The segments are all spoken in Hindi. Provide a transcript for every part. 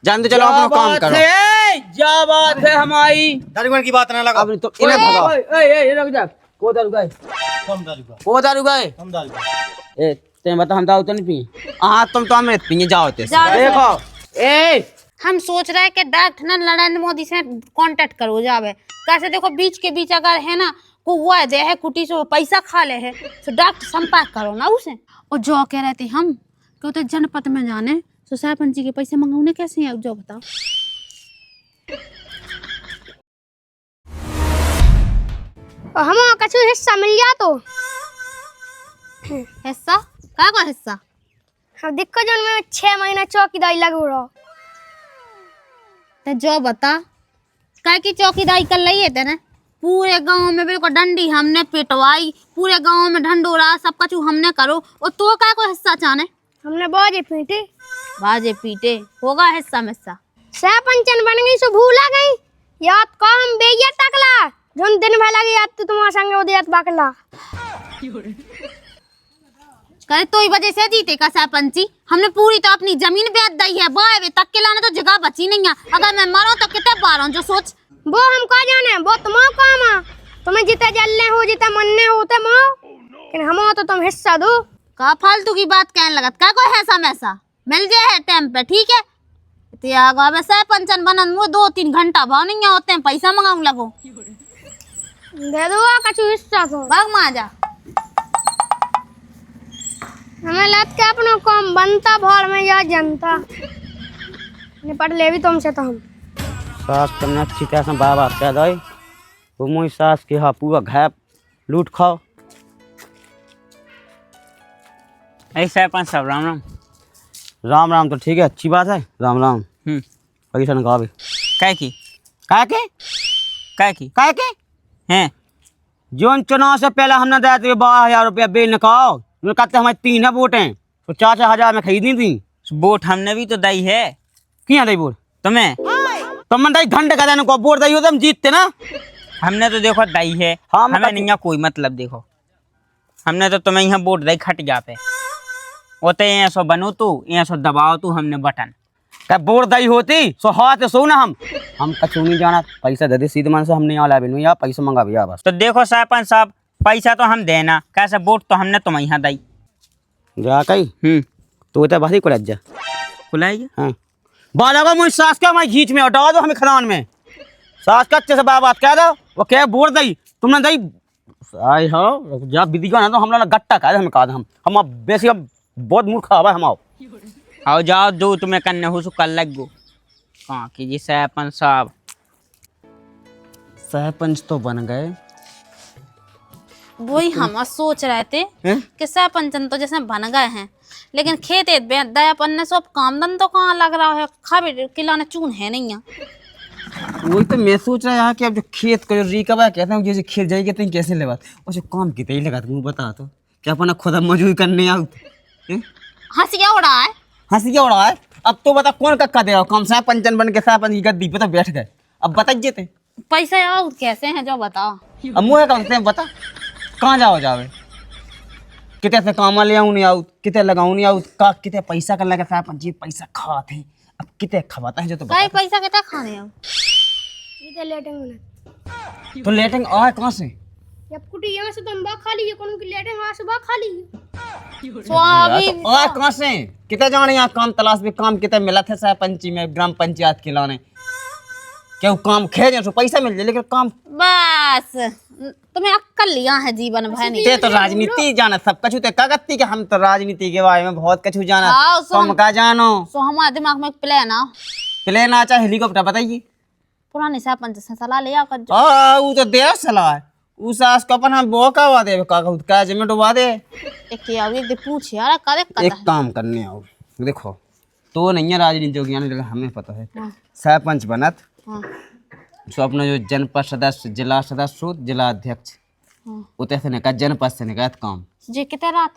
जानते चलो अपना काम करो। क्या बात है हमारी दारू की बात ना लगा। अब तो इन्हें भगाओ। रुक जा। को दारू गए कम दारू का वो दारू गए कम दारू का। ए ते बता हम दारू तो नहीं पिए। हाँ तुम तो अमृत पिए जाओ ते देखो ए हम सोच रहे हैं कि डायरेक्ट ना नरेंद्र मोदी से कांटेक्ट करो जावे। कैसे देखो बीच के बीच अगर है ना को हुआ है दे है कुटी से पैसा खा ले है तो डायरेक्ट संपर्क करो ना उसे। और जो कह रहे थे हम क्यों तो जनपद में जाने तो सरपंच जी के पैसे मंगाने कैसे हैं जो बताओ। हम कछु हिस्सा मिल गया तो हिस्सा क्या का हिस्सा? हम दिक्कत जो में 6 महीना चौकीदारी लगो रहो तो जो बता काय की चौकीदारी कर रही है तेने? पूरे गांव में बिल्कुल डंडी हमने पिटवाई, पूरे गांव में ढंडोरा सब कछु हमने करो और तो काय को हिस्सा चाहने? हमने बाजे पीटे बाजे पीटे होगा हिस्सा मिस्सा। सरपंचन बन गई सो भूला गई याद को हम बेइया तकला जोन दिन भर लगी याद तो तुम्हारे संग उदियत बकला करे तो ही वजह से जीते का सरपंची। हमने पूरी तो अपनी जमीन बेच दी है बाय तक के लाने तो जगह बची नहीं है। अगर मैं मरो तो कितने बार जो सोच वो हम का जाने वो तुम्हारा काम है। तुम्हें जिते जलने हो जिते मनने होते मो लेकिन हम तो तुम हिस्सा दो। का फालतू की बात कहने लगत का कोई ऐसा मैसा मिल जाए है टाइम पे ठीक है। त्यागा वैसे सरपंचन बनन वो 2-3 घंटा भाव नहीं होते हैं पैसा मंगाऊं लगो दे दो कछु हिस्सा तो भाग मा जा। हमें लत के अपनो काम बनता भर में या जनता निपट ले भी तुमसे तो हम सास तुमने अच्छी तरह से बाबा कह दो वो मोई सास के हाँ पूरा घर लूट खाओ। ऐ सरपंच साहब राम राम। राम राम तो ठीक है अच्छी बात है राम राम। पैसा निकाल भी काय की काय के काय की काय के हैं जोन चुनाव से पहले हमने दिया था 12,000 रुपया बेल निकाल कहते हमारे 3 है वोटें तो 4-4 में खरीदनी थी। वोट हमने भी तो दी है। क्या दी वोट तुम्हें तुम दई घंटे का देने को वोट दी हो तो हम जीतते ना। हमने तो देखो दी है। हाँ, हमें नहीं है कोई मतलब देखो हमने तो तुम्हें यहाँ वोट दी खट जाते ओते यहाँ सो बनो तू यहाँ सो दबाओ तू हमने बटन क्या वोट दी होती सो हाथ सो ना हम कछु नहीं जाना पैसा दे दे सीधे मन से हमने यहाँ ला भी यार पैसा मंगा भैया बस। तो देखो सरपंच साहब पैसा तो हम देना कैसे वोट तो हमने तुम्हें यहाँ दी। जा कही तो तो बात ही कुल जा खुलाइए हाँ बाला का मुझे सास का मैं घींच में हटा दो हमें खदान में सास का अच्छे से बात कह दो वो क्या वोट दी तुमने दी आई हो जब विधि का ना तो हम लोग गट्टा कह हमें कहा हम अब बेसी अब बहुत मूर्ख हवा हम आओ जाओ जो तुम्हें करने हो सो कर लग गो कहाँ कीजिए सरपंच साहब। सरपंच तो बन गए वही हम सोच रहे थे कि सरपंचन तो जैसे बन गए हैं लेकिन खेत दया पन्ने सब कामदन तो कहाँ लग रहा है खावे खिलाने चून है नहीं है। वही तो मैं सोच रहा यहाँ कि अब जो खेत का जो रिकवर कहते हैं जैसे खेत जाएगी तो कैसे ले बात और जो काम कितने ही लगा तू बता तो क्या अपना खुद मजदूरी करने आओ हंसी क्या उड़ा है हंसी क्या उड़ा है। अब तो बता कौन कक्का दे रहा कम सरपंचन बन के सरपंच की गद्दी पे तो बैठ गए अब बताइए थे पैसा आओ कैसे हैं जो बताओ। अब मुँह कहते हैं बता कहाँ जाओ जावे कितने से काम ले आऊँ नहीं आऊँ कितने लगाऊँ नहीं आऊँ का कितने पैसा कर लगा सरपंच जी पैसा खाते हैं अब कितने खवाता है जो तो कई पैसा कितना खाने आओ इधर लेटेंगे तो लेटेंगे आ कहाँ से जब कुटी यहाँ से तुम बा खा लीजिए कौन की लेटेंगे वहाँ से बा खा लीजिए तो अभी तो आ कहाँ से कितने जाने यहाँ काम तलाश में काम कितने मिला थे सरपंची में ग्राम पंचायत के लाने क्या काम खे जाए तो पैसा मिल जाए लेकिन काम बस तुम्हें अक्कल लिया है जीवन भर नहीं। ते तो राजनीति जाना सब कछु ते कागती के हम तो राजनीति के बारे में बहुत कछु जाना हाँ, तुम का जानो सो हमारे दिमाग में एक प्लान आओ प्लेन आचा हेलीकॉप्टर बताइए पुराने सरपंच से सलाह लिया कर जो वो तो दे सलाह है उस आस को अपन हम बो का वादे का जमे डुबा दे एक आओ एक दे पूछ यार करे एक काम करने आओ देखो तो नहीं है राजनीति योगी लेकिन हमें पता है सरपंच बनत सो अपना जो जनपद सदस्य जिला सदस्य हो जिला अध्यक्ष उतने से निकाल जनपद से निकाल काम जी कितने रात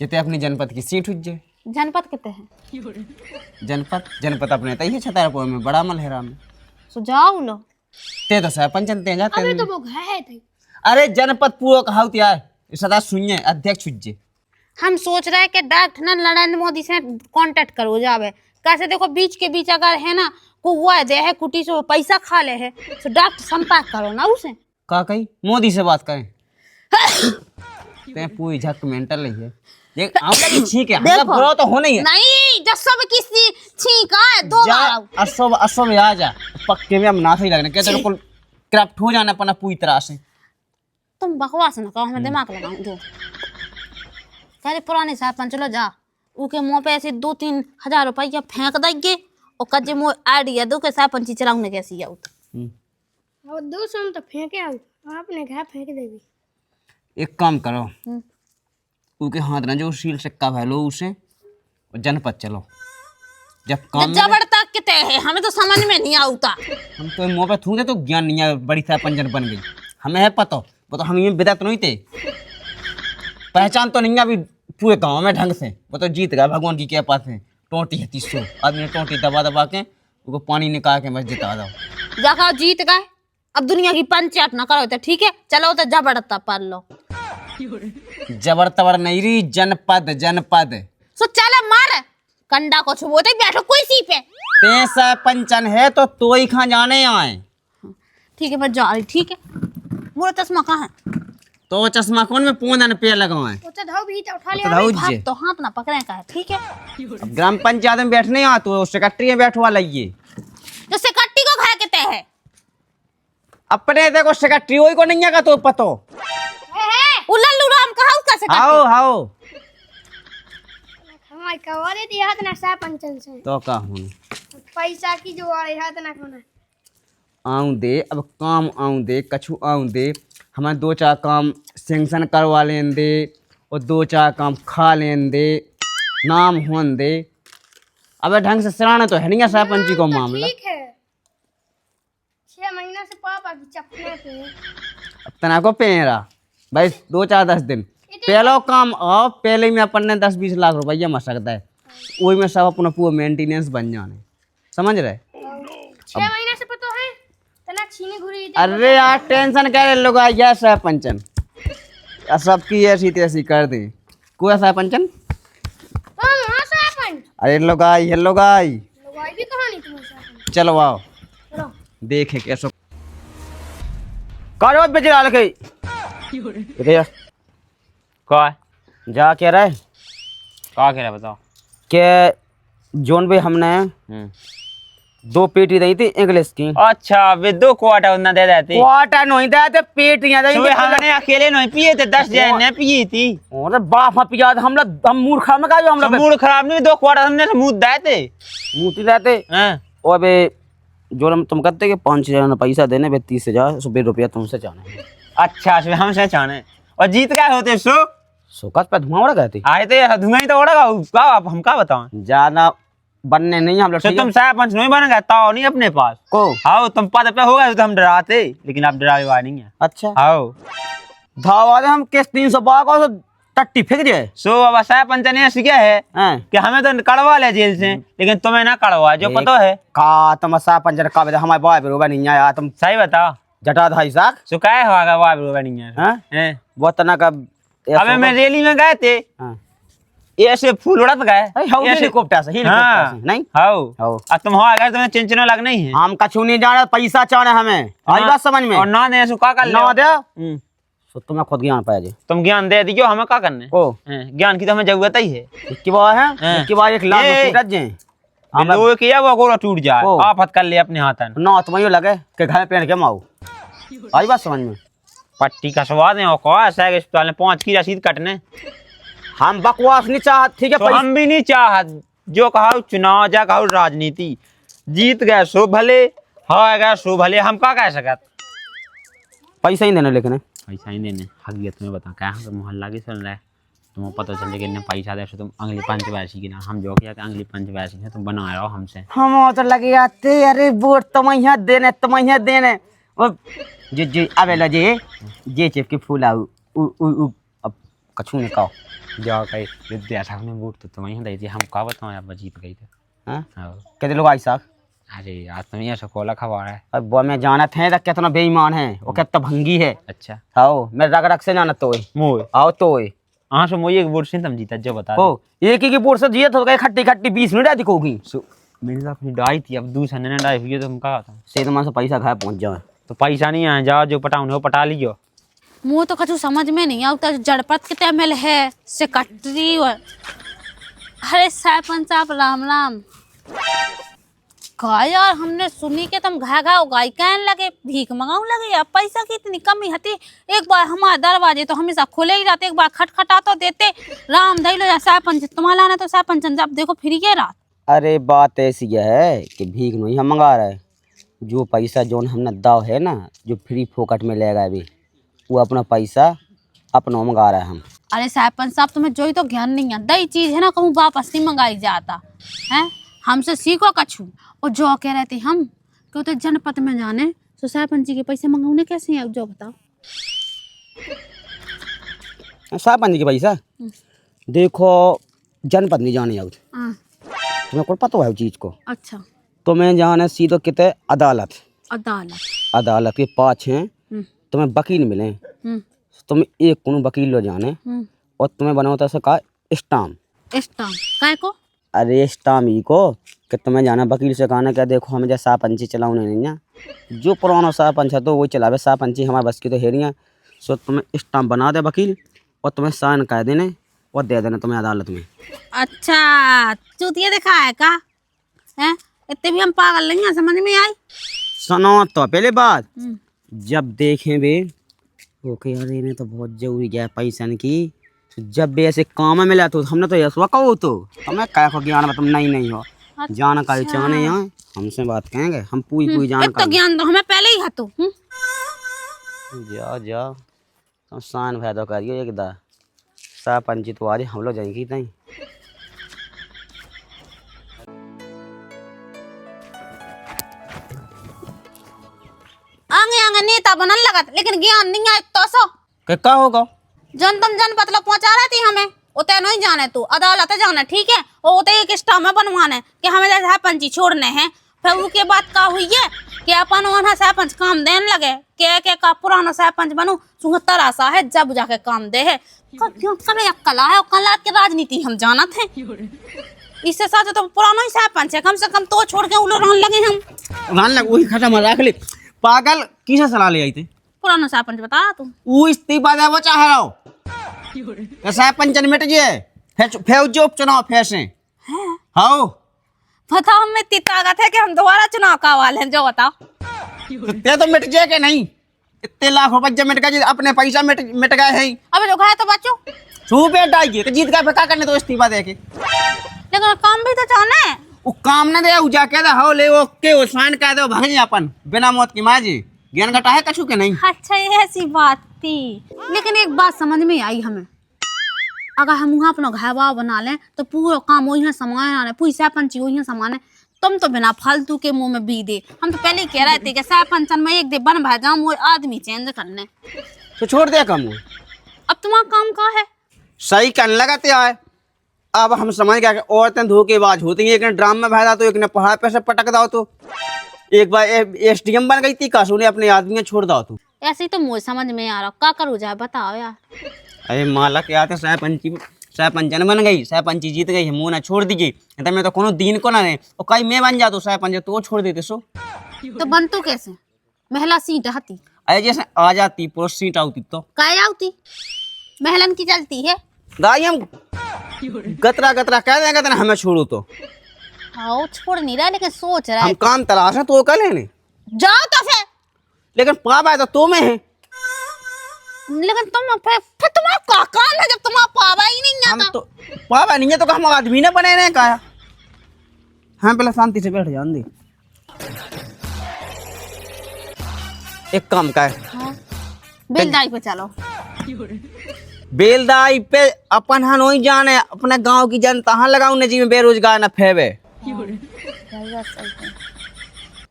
जितने अपनी जनपद की सीट हुई जाए जनपद कितने हैं जनपद अपने तय छतरपुर में बड़ा मलहेरा में सो जाओ लो ते तो सरपंच ते जाते अबे तो वो है थे अरे जनपद पूरा कहावत यार सदा सुनिए अध्यक्ष हुज्जे हम सोच रहे हैं कि डायरेक्ट ना नरेंद्र मोदी से कांटेक्ट करो जावे कैसे देखो बीच के बीच अगर है ना को हुआ दे है कुटी से वो पैसा खा ले है तो डॉक्टर संपर्क करो ना उसे। का कही मोदी से बात करें ते पूरी झक मेंटल नहीं है देख आप लगी ठीक है हमरा बुरा तो होना ही है नहीं जब सब किसी ठीक है दो जा बार आओ। असो में आ जा पक्के में हम ना सही लगने कहते को क्रैफ्ट हो जाना अपना पूरी तरह से। तुम बकवास ना कहो हमें दिमाग लगाऊं दो कह रहे पुराने साहब चलो जा उके मुंह पे ऐसे 2-3 हजार रुपया फेंक देंगे और कजे मुंह आइडिया दो के साहब पंची चलाऊंगे कैसी आऊ और 200 में तो फेंके आओ आपने घर फेंक देगी। एक काम करो उनके हाथ ना जो शील सिक्का भैलो उसे और जनपद चलो जब काम जबर तक के तय है हमें तो समझ में नहीं आता। हम तो मुंह पे थूक दे तो ज्ञान नहीं है बड़ी साहब पंजन बन गई हमें है पता वो तो हम ये विदा तो नहीं थे पहचान तो नहीं है अभी पूरे गांव में ढंग से वो तो जीत गया भगवान की क्या पास है टोटी है 300 आदमी ने टोटी दबा दबा के उसको पानी निकाल के बस जिता दो जाकर जीत गए अब दुनिया की पंचायत ना करो तो ठीक है चलो तो जबरदस्ता पढ़ लो। जबर तबर नहीं रही जनपद जनपद सो चले मार कंडा को छुबोते बैठो कोई सी पे पैसा पंचन है तो ही खा जाने आए ठीक है मैं जा रही ठीक है मोरा चश्मा कहाँ है तो चश्मा कौन में पूंदन पे लगाए उसे धाव भी तो उठा तो लिया धाऊ भाग जे तो हाथ ना पकड़े का है ठीक है। अब ग्राम पंचायत में बैठने आ तो सेक्रेटरी में बैठवा लाइए जो सेक्रेटरी को खा के तय है अपने देखो सेक्रेटरी वही को नहीं है का तो पतो उल्लू राम कहा उसका सेक्रेटरी आओ आओ हमारे कवारे दिया हाथ ना साहब पंचन से तो का हूँ पैसा की जो वाले हाथ ना खाना आऊं दे अब काम आऊं दे कछु आऊं दे हमें 2-4 काम सेंक्शन करवा लें दे और 2-4 काम खा लें दे नाम होन दे अब ढंग से सराहना तो है नहीं साहब पंची को मामला ठीक है 6 महीना से पापा की चपने पे अब तना को पेरा भाई 2-4-10 दिन पहलो काम आओ पहले में अपन ने 10-20 लाख रुपया मर सकता है वही में सब अपना पूरा मेंटेनेंस बन जाने समझ रहे 6 महीना से पता है तना छीने घुरी अरे यार टेंशन कह रहे लोग आया साहब पंचन सबकी ऐसी तैसी कर दी कोई साहब पंचन हां साहब पंच अरे लोग आई हेलो गाई लगाई भी कहानी तुम्हारे साथ चलो आओ चलो देखे कैसो करो बेचारा के रे का जा कह रहा है कह रहा बताओ कि जोन भी हमने 2 पेटी दी थी इंग्लिश की अच्छा वे 2 क्वार्टर उतना दे देती क्वार्टर नहीं दे ते पेटियां दे सुबह हमने अकेले नहीं पिए थे 10 जन ने पिए थी अरे बाप हम पिया हम मूर्खा में का जो हम लोग मूड खराब नहीं 2 क्वार्टर हमने मुंह दाए थे मूती रहते हैं और बे जो तुम कहते कि 5,000 पैसा देने बे 30,000 रुपया तुमसे चाहने अच्छा सुबह हमसे चाहने और जीत गए होते सोकत पे धुआं उड़ा गए थे आए थे धुआं ही तो उड़ेगा का हम का बताओ ज्यादा बनने नहीं हम लोग तो तुम साहब पंच नहीं बनेगा ताओ नहीं अपने पास को आओ तुम पद पे हो गए तो हम डराते लेकिन आप डरावे वाले नहीं है अच्छा आओ धावा दे हम केस 312 को टट्टी फेंक दे सो अब साहब पंच ने ऐसे क्या है हैं कि हमें तो कड़वा ले जेल से लेकिन तुम्हें ना कड़वा जो पता है का तमसा पंजर का बे हमारे बाय बेरोबा नहीं आया तुम सही बताओ जटा धाई साख सो काय होगा वाह बेरोबा नहीं है हैं वो तना का अबे मैं रैली में गए थे हां ऐसे फूल उड़त गए हेलीकॉप्टर से नहीं हाउ हाउ अब तुम हो अगर तुम्हें चिंचना लग नहीं है हम कछु नहीं जाने पैसा चाहने हमें आई बात समझ में और ना दे सो का कर ना दे ले तो तुम्हें खुद ज्ञान पाया जी तुम ज्ञान दे दियो हमें का करने ओ ज्ञान की तो हमें जरूरत ही है इसकी बात है इसकी बात 1 लाख रुपए जे हम लोग किया वो गोरा टूट जाए ओ। आफत कर ले अपने हाथन ना तुम्हें लगे कि घर में पेड़ के माऊ आई बात समझ में पट्टी का स्वाद है और कहा ऐसा है अस्पताल में 5 की रसीद कटने हम बकवास नहीं चाहत ठीक है तो हम भी नहीं चाहत जो कहा चुनाव जा कहा राजनीति जीत गए सो भले हार गए सो भले हम का कह सकत पैसा ही देना लेकिन पैसा ही देने हकीकत में बता क्या हम मोहल्ला की सुन रहा है तुम्हें पता चल जाए कि इन्हें पैसा दे तो तुम अगली पंचवार्षिक की ना हम जो किया कि अगली पंचवार्षिक है तुम बना रहे हो हमसे हम तो लगे आते अरे वोट तुम्हें देने वो जे आवेला जे चेप के फूल आउ उ अब कछु ने कहो जो कहीं विद्यार्थी ने वोट तो तुम्हें दे दी हम का बताओ आप जीत गई थे हां हाँ कहते लोग आई साख अरे यार तुम ये कोला खवा रहा है अब वो मैं जानत है कितना बेईमान है वो कितना भंगी है अच्छा आओ मैं रग रग से जानत तो मोय आओ तो हाँ सो मुझे एक वोट से तुम जीता जो बता ओ एक ही की वोट से जीत हो गए खट्टी खट्टी 20 मिनट दिखोगी सो मेरे साथ अपनी डाई थी अब दूसरा ने डाई हुई है तो हम कहा था से तुम्हारे से पैसा खाए पहुंच जाए तो पैसा नहीं आया जाओ जो पटाऊँ वो पटा लियो मुँह तो कछु समझ में नहीं आता जड़पत के तैमेल है से कटरी और अरे सरपंच साहब राम राम का यार हमने सुनी के तुम घा घा उगाई कहने लगे भीख मंगाऊ लगे यार पैसा की इतनी कमी हती एक बार हमारे दरवाजे तो हमेशा खुले ही रहते एक बार खटखटा तो देते राम धैलो या सरपंच तुम्हारा लाना तो सरपंच जब देखो फिर ये रात अरे बात ऐसी है कि भीख नहीं हम मंगा रहे जो पैसा जोन हमने दाव है ना जो फ्री फोकट में लेगा अभी वो अपना पैसा अपना मंगा रहे हम। अरे सरपंच साहब तुम्हें जो ही तो ज्ञान नहीं है दई चीज है ना कहूँ वापस नहीं मंगाई जाता है हमसे सीखो कछु और जो कह रहे थे हम क्यों तो जनपद में जाने तो सरपंच जी के पैसे मंगाने कैसे हैं जो बताओ। सरपंच जी के पैसा देखो जनपद नहीं जाने आओ हाँ, तुम्हें कोई पता है चीज को अच्छा तुम्हें जाना सीधो कितने अदालत अदालत अदालत के पाँच हैं तुम्हें वकील मिले तुम एक कोनो वकील लो जाने और तुम्हें बनाओ सका स्टाम्प स्टाम्प काय को अरे स्टाम्प ही को कि तुम्हें जाना वकील से कहना क्या देखो हमें जैसा सरपंची चलाऊने नहीं है जो पुराना सरपंच है तो वही चलावे सरपंची हमारे बस की तो हेरियाँ सो तुम्हें स्टाम्प बना दे वकील और तुम्हें साइन कर देने और दे देना तुम्हें अदालत में। अच्छा चूतिया दिखा है का है इतने भी हम पागल नहीं है समझ में आई सुनो तो पहले बात जब देखें बे ओके यार इन्हें तो बहुत जरूरी है पैसा की तो जब भी ऐसे काम में मिला तो हमने तो यशवा कहो तो तुम्हें क्या को ज्ञान तुम नहीं हो जानकारी चाहने यहाँ हमसे बात कहेंगे हम पूरी एक तो जानकारी ज्ञान तो हमें पहले ही है तो जाओ जाओ तुम शान फायदा करियो एक दा सरपंच तो आज हम लोग जाएंगे नहीं आगे आगे नेता बनन लगत लेकिन ज्ञान नहीं है तो सो क्या होगा जन तुम जनपद लोग पहुंचा रहे थी हमें उते नहीं जाने तू अदालत जाना ठीक है और उते एक स्टाम्प बनवाने कि हमें जैसे सरपंची छोड़ने हैं फिर उसके बाद का हुई है कि अपन वहाँ सरपंच काम देने लगे के का पुराना सरपंच बनू सुहत्तर आशा है जब जाके काम दे है कभी कला है कला की राजनीति हम जाना थे इससे साथ तो पुराना ही सरपंच है कम से कम तो छोड़ के उलो रहने लगे हम रान लग वही खत्म रख ले पागल किसे सलाह ले आई थे पुराना सरपंच बता तू वो इस्तीफा दे वो चाह रहा हो सरपंच मिट गए फिर जो उपचुनाव फैसे हाँ पता हमें इतनी ताकत है कि हम दोबारा चुनाव का वाले हैं जो बताओ ते तो मिट जाए कि नहीं इतने लाख रुपए जब मिट गए अपने पैसा मिट गए हैं अबे जो खाया तो बच्चों छू पे डाइए तो जीत गए क्या करने तो इस्तीफा दे के लेकिन काम भी तो चाहना है वो काम न दे जा के हो ले वो के वो साइन कर दो भाग जा अपन बिना मौत की माजी ज्ञान घटा है कछु के नहीं। अच्छा ये ऐसी बात थी लेकिन एक बात समझ में आई हमें अगर हम वहाँ अपना घर बार बना लें तो पूरा काम वही सामान आने पूरी सरपंची वही सामान है तुम तो बिना फालतू के मुंह में बी दे हम तो पहले ही कह रहे थे कि सरपंचन में एक दे बन भाई जाऊँ वो आदमी चेंज करने तो छोड़ दे कम अब तुम्हारा काम का है सही करने लगाते आए अब हम समझ गए औरतें धोखेबाज होती हैं एक ने ड्राम में भरा तो एक ने पहाड़ पे से पटक दाओ तो एक बार एसडीएम बन गई थी कासू ने अपने आदमी छोड़ दाओ तो ऐसे ही तो मुझे समझ में आ रहा क्या करूँ जाए बताओ यार अरे माला क्या थे सरपंचन बन गई सरपंची जीत गई मुँह ना छोड़ दीजिए तो मैं तो कोनो दिन को ना रहे और कहीं मैं बन जाता सरपंच तो छोड़ देते सो तो बन तो कैसे महिला सीट आती अरे जैसे आ जाती पुरुष सीट आती तो काय आती महलन की चलती है दाई हम गतरा गतरा कह देंगे तो हमें छोड़ो तो हाँ छोड़ नहीं रहा लेकिन सोच रहा हम है काम तलाश है तो कर लेने जाओ तो फिर लेकिन पाप है तो में है लेकिन तुम फिर तुम्हारा क्या काम है जब तुम्हारा पावा ही नहीं हम आता तो पापा नहीं है तो हम आदमी ने बने नहीं कहा हम पहले शांति से बैठ जान दे एक काम का हाँ बेलदाई पे चलो बेलदाई पे अपन हाँ नहीं जाने अपने गांव की जनता हाँ लगाऊ ने जी में बेरोजगार न फेवे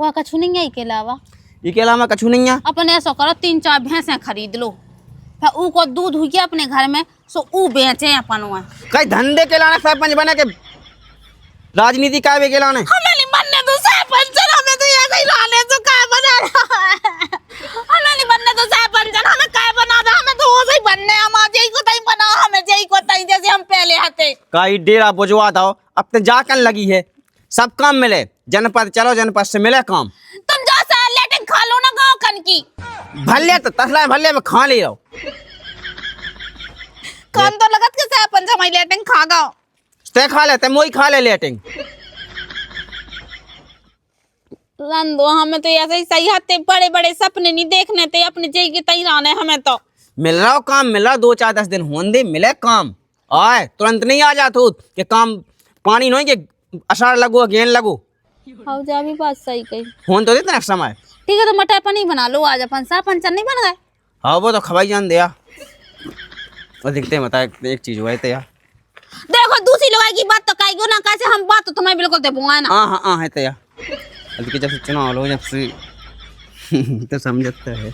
वो कछु नहीं है के अलावा ये के अलावा कछु नहीं है अपन ऐसा करो 3-4 भैंसें खरीद लो फिर ऊ को दूध हुई अपने घर में सो ऊ बेचे अपन वहाँ कई धंधे के लाने सरपंच बने के राजनीति का के लाने हमें नहीं बनने दो सरपंच हमें तो ये कहीं लाने तो काय बना रहा है हमें नहीं बनने दो सरपंच हमें काय बना रहा हमें तो वो ही बनने हम आज यही को नहीं बना हमें यही कई डेरा बुझवा दो, अब तो जाकर लगी है, सब काम मिले, जनपद चलो, जनपद से मिले काम। तुम जो सा लेटिंग खा लो ना गाँव कन की, भले तो तसला भले में खा ले रहो, कान तो लगत के से अपन जमाई लेटिंग खा गाओ। ते खा ले, ते मोई खा ले लेटिंग। रन दो, हमें तो ऐसे ही सही हाथे बड़े बड़े सपने नहीं देखने थे, अपने जय के तई रहने हमें तो। मिल रहा हो काम, मिल रहा 2-4-10 दिन होने दे, मिले काम। आए तुरंत नहीं आ जाते कि काम पानी नहीं कि असार लगो गेंद लगो, हाँ जा भी बात सही कही। होन तो देते ना समय। ठीक है तो मटर पनीर बना लो आज, अपन सा पंचर नहीं बन गए। हाँ वो तो खवाई जान दिया, और दिखते हैं, बता एक चीज हुआ है तो यार, देखो दूसरी लोग की बात तो कही ना, कैसे हम बात तो तुम्हें बिल्कुल दे बुआ ना। हाँ है तो यार, जब से चुनाव लो जब से तो समझते है।